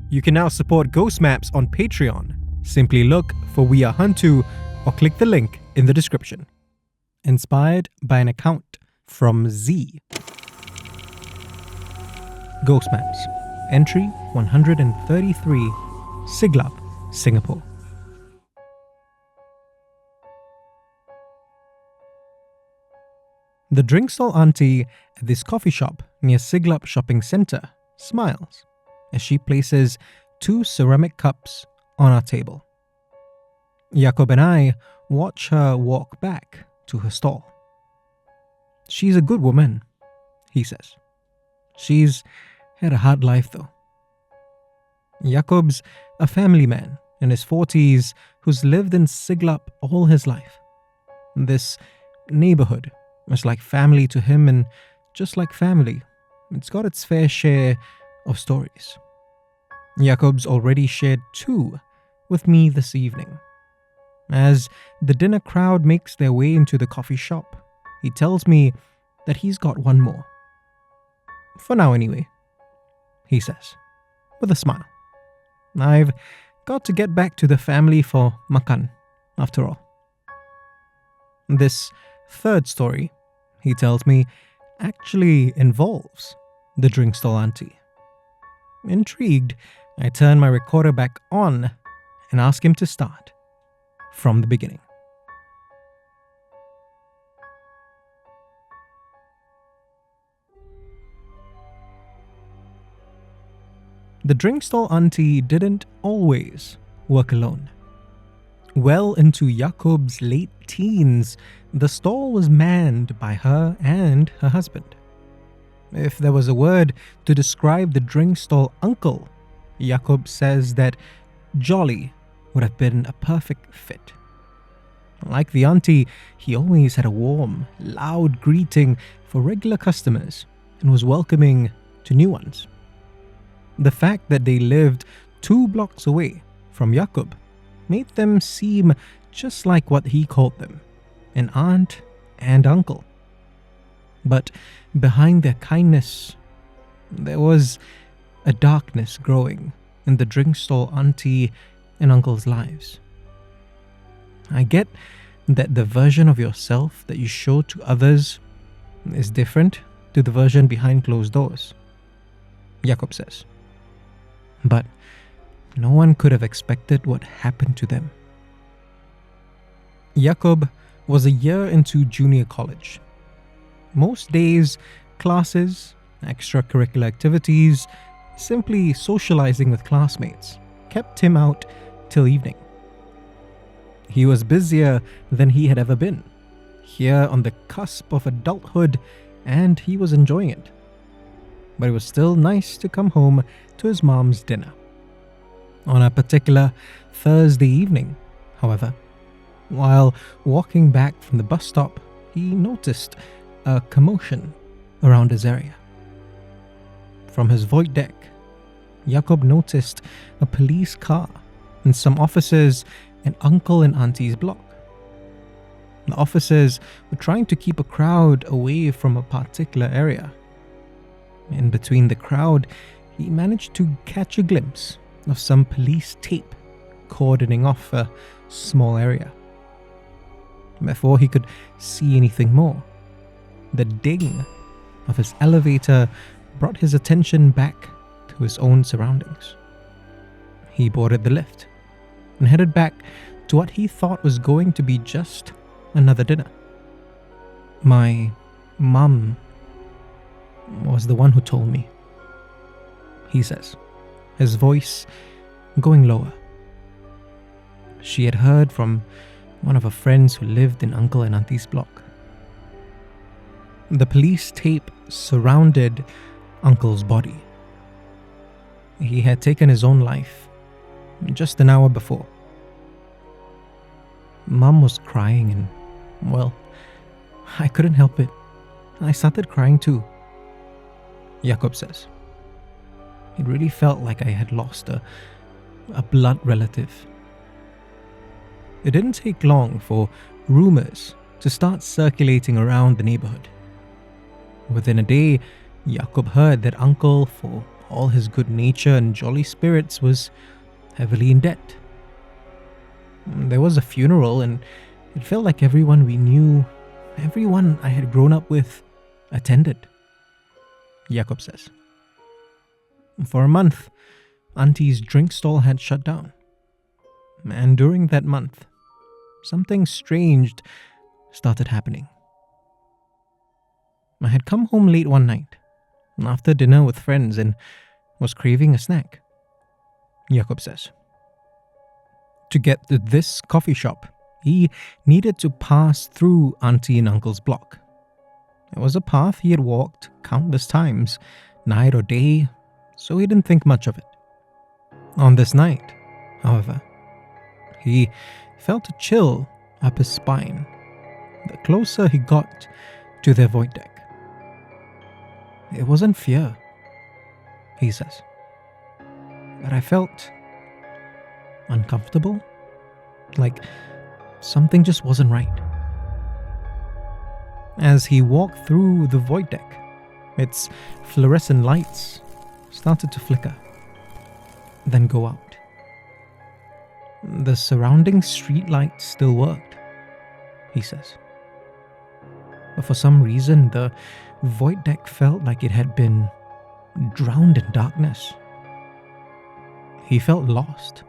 You can now support Ghost Maps on Patreon. Simply look for We Are HANTU or click the link in the description. Inspired by an account from Z. Ghost Maps. Entry 133, Siglap, Singapore. The drink stall auntie at this coffee shop near Siglap Shopping Centre smiles as she places 2 ceramic cups on our table. Jakob and I watch her walk back to her stall. She's a good woman, he says. She's had a hard life though. Jakob's a family man in his 40s who's lived in Siglap all his life. This neighborhood is like family to him, and just like family, it's got its fair share of stories. Jakob's already shared 2 with me this evening. As the dinner crowd makes their way into the coffee shop, he tells me that he's got 1 more. For now anyway, he says, with a smile. I've got to get back to the family for makan, after all. This 3rd story, he tells me, actually involves the drink stall auntie. Intrigued, I turn my recorder back on and ask him to start from the beginning. The drink stall auntie didn't always work alone. Well into Jakob's late teens, the stall was manned by her and her husband. If there was a word to describe the drink stall uncle, Jakob says that jolly would have been a perfect fit. Like the auntie, he always had a warm, loud greeting for regular customers and was welcoming to new ones. The fact that they lived 2 blocks away from Jakob made them seem just like what he called them, an aunt and uncle. But behind their kindness, there was a darkness growing in the drink stall auntie and uncle's lives. I get that the version of yourself that you show to others is different to the version behind closed doors, Jakob says. But no one could have expected what happened to them. Jakob was a year into junior college. Most days, classes, extracurricular activities, simply socializing with classmates kept him out till evening. He was busier than he had ever been, here on the cusp of adulthood, and he was enjoying it. But it was still nice to come home to his mom's dinner. On a particular Thursday evening, however, while walking back from the bus stop, he noticed a commotion around his area. From his void deck, Jakob noticed a police car and some officers in uncle and auntie's block. The officers were trying to keep a crowd away from a particular area. In between the crowd, he managed to catch a glimpse of some police tape cordoning off a small area. Before he could see anything more, the ding of his elevator brought his attention back to his own surroundings. He boarded the lift and headed back to what he thought was going to be just another dinner. My mum was the one who told me, he says, his voice going lower. She had heard from one of her friends who lived in Uncle and Auntie's block. The police tape surrounded Uncle's body. He had taken his own life just an hour before. Mum was crying and, well, I couldn't help it. I started crying too, Jakob says. It really felt like I had lost a blood relative. It didn't take long for rumors to start circulating around the neighborhood. Within a day, Jakob heard that Uncle, for all his good nature and jolly spirits, was heavily in debt. There was a funeral, and it felt like everyone we knew, everyone I had grown up with, attended, Jakob says. For a month, Auntie's drink stall had shut down. And during that month, something strange started happening. I had come home late one night, after dinner with friends, and was craving a snack, Jakob says. To get to this coffee shop, he needed to pass through Auntie and Uncle's block. It was a path he had walked countless times, night or day, so he didn't think much of it. On this night, however, he felt a chill up his spine the closer he got to their void deck. It wasn't fear, he says, but I felt uncomfortable, like something just wasn't right. As he walked through the void deck, its fluorescent lights started to flicker, then go out. The surrounding street lights still worked, he says. But for some reason, the void deck felt like it had been drowned in darkness. He felt lost.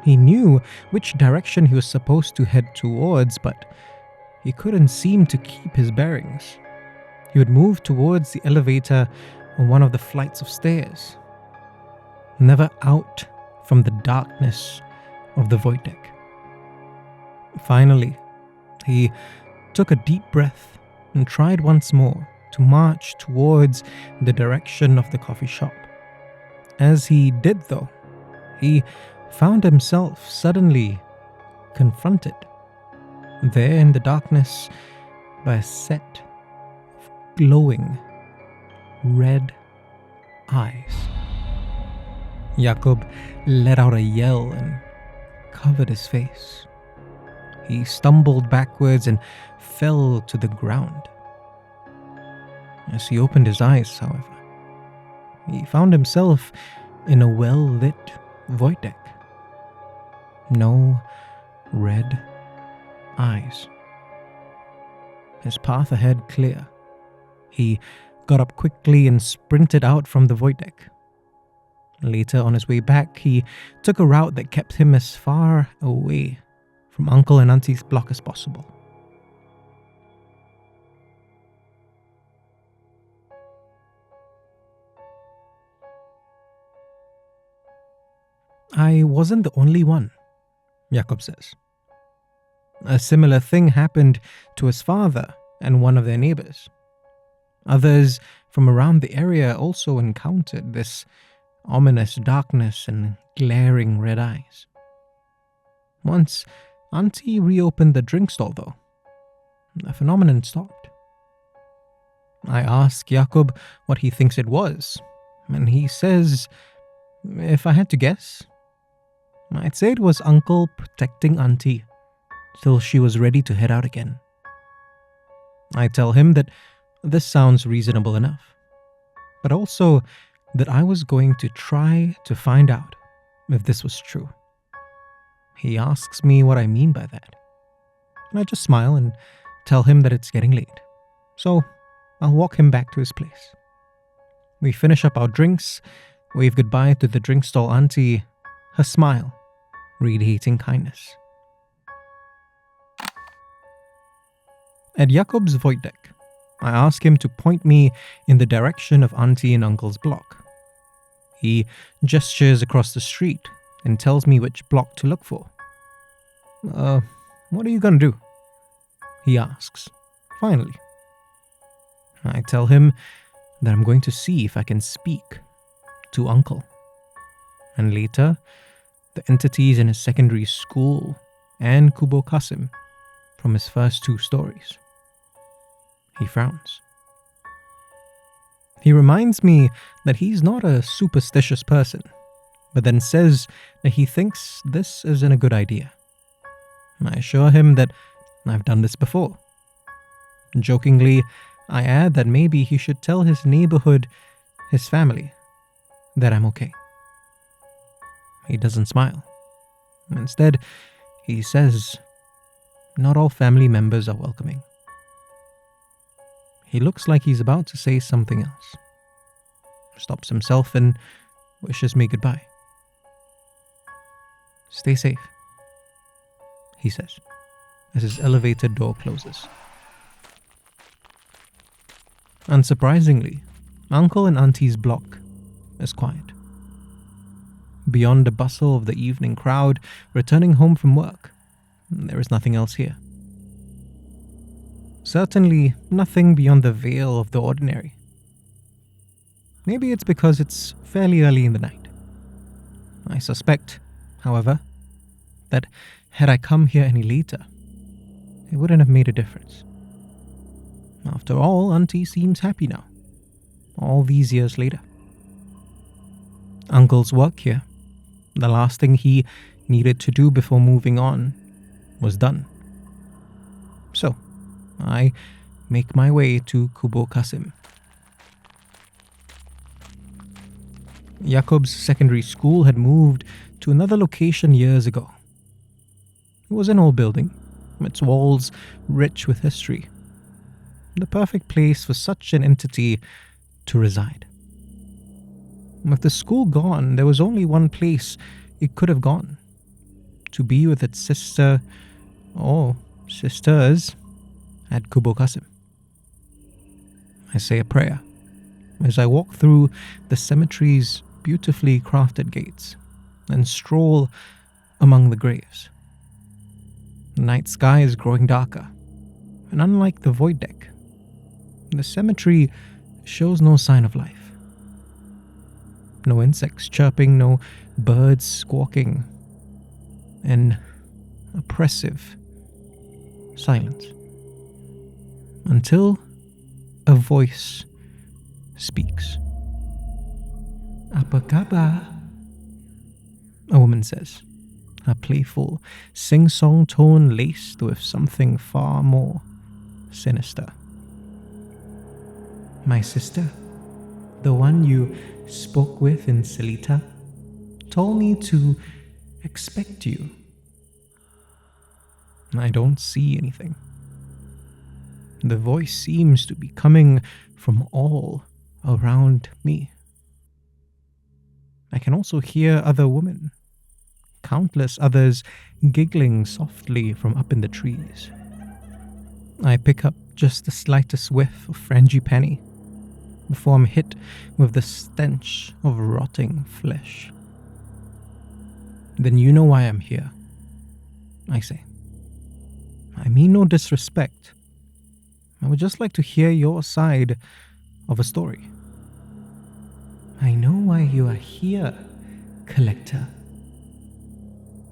He knew which direction he was supposed to head towards, but he couldn't seem to keep his bearings. He would move towards the elevator on one of the flights of stairs, never out from the darkness of the void deck. Finally, he took a deep breath and tried once more to march towards the direction of the coffee shop. As he did, though, he found himself suddenly confronted there in the darkness by a set of glowing red eyes. Jakob let out a yell and covered his face. He stumbled backwards and fell to the ground. As he opened his eyes, however, he found himself in a well-lit void deck. No red eyes. His path ahead clear. He got up quickly and sprinted out from the void deck. Later, on his way back, he took a route that kept him as far away from Uncle and Auntie's block as possible. I wasn't the only one, Jakob says. A similar thing happened to his father and one of their neighbors. Others from around the area also encountered this ominous darkness and glaring red eyes. Once Auntie reopened the drink stall, though, the phenomenon stopped. I ask Jakob what he thinks it was, and he says, if I had to guess, I'd say it was Uncle protecting Auntie till she was ready to head out again. I tell him that this sounds reasonable enough, but also that I was going to try to find out if this was true. He asks me what I mean by that, and I just smile and tell him that it's getting late, so I'll walk him back to his place. We finish up our drinks, wave goodbye to the drink stall auntie, her smile radiating kindness. At Jakob's void deck, I ask him to point me in the direction of Auntie and Uncle's block. He gestures across the street and tells me which block to look for. What are you gonna do? He asks, finally. I tell him that I'm going to see if I can speak to Uncle, and later the entities in his secondary school and Kubo Kasim from his first two stories. He frowns. He reminds me that he's not a superstitious person, but then says that he thinks this isn't a good idea. I assure him that I've done this before. Jokingly, I add that maybe he should tell his neighborhood, his family, that I'm okay. He doesn't smile. Instead, he says, not all family members are welcoming. He looks like he's about to say something else, stops himself and wishes me goodbye. Stay safe, he says, as his elevator door closes. Unsurprisingly, Uncle and Auntie's block is quiet. Beyond the bustle of the evening crowd returning home from work, there is nothing else here. Certainly nothing beyond the veil of the ordinary. Maybe it's because it's fairly early in the night. I suspect, however, that had I come here any later, it wouldn't have made a difference. After all, Auntie seems happy now, all these years later. Uncle's work here, the last thing he needed to do before moving on, was done. So, I make my way to Kubo Kasim. Jakob's secondary school had moved to another location years ago. It was an old building, its walls rich with history. The perfect place for such an entity to reside. With the school gone, there was only one place it could have gone. To be with its sister, or sisters, at Kubo Kasim. I say a prayer as I walk through the cemetery's beautifully crafted gates and stroll among the graves. The night sky is growing darker, and unlike the void deck, the cemetery shows no sign of life. No insects chirping, no birds squawking. An oppressive silence. Until a voice speaks. Apa khabar? A woman says, her playful, sing-song tone laced with something far more sinister. My sister, the one you spoke with in Selita, told me to expect you. I don't see anything. The voice seems to be coming from all around me. I can also hear other women, countless others giggling softly from up in the trees. I pick up just the slightest whiff of frangipani before I'm hit with the stench of rotting flesh. Then you know why I'm here, I say. I mean no disrespect. I would just like to hear your side of a story. I know why you are here, collector,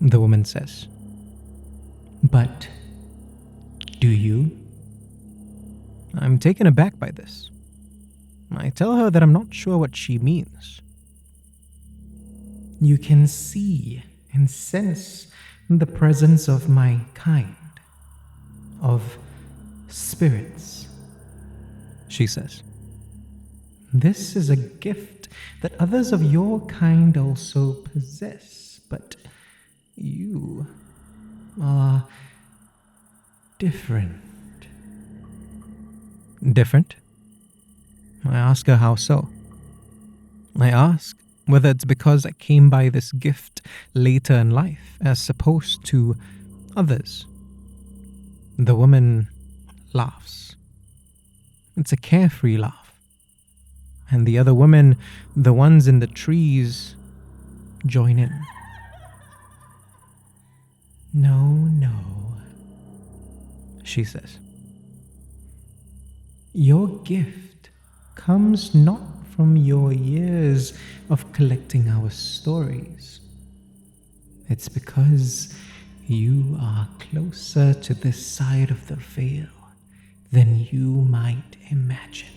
the woman says. But do you? I'm taken aback by this. I tell her that I'm not sure what she means. You can see and sense the presence of my kind, of spirits, she says. This is a gift that others of your kind also possess, but you are different. Different? I ask her how so. I ask whether it's because I came by this gift later in life as opposed to others. The woman laughs. It's a carefree laugh. And the other women, the ones in the trees, join in. No, she says. Your gift comes not from your years of collecting our stories. It's because you are closer to this side of the veil than you might imagine.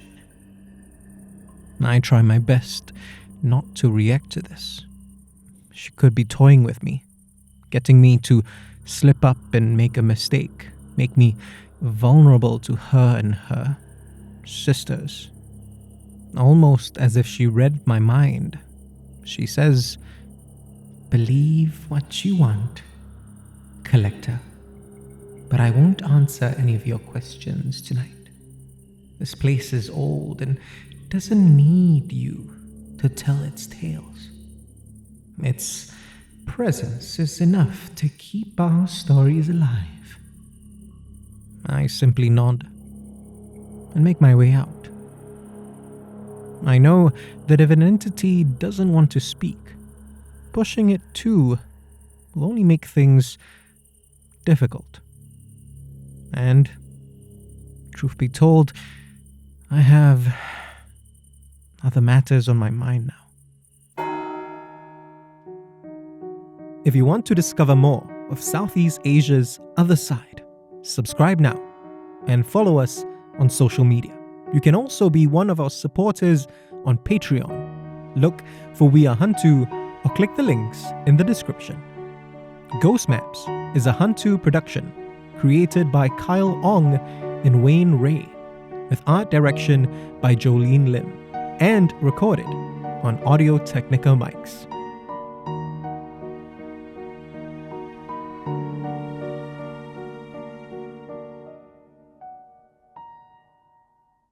I try my best not to react to this. She could be toying with me, getting me to slip up and make a mistake, make me vulnerable to her and her sisters. Almost as if she read my mind She says, "Believe what you want, collector, but I won't answer any of your questions tonight. This place is old and doesn't need you to tell its tales. Its presence is enough to keep our stories alive." I simply nod and make my way out. I know that if an entity doesn't want to speak, pushing it too will only make things difficult. And, truth be told, I have other matters on my mind now. If you want to discover more of Southeast Asia's other side, subscribe now and follow us on social media. You can also be one of our supporters on Patreon. Look for We Are HANTU or click the links in the description. Ghost Maps is a HANTU production created by Kyle Ong and Wayne Ray, with art direction by Jolene Lim, and recorded on Audio Technica mics.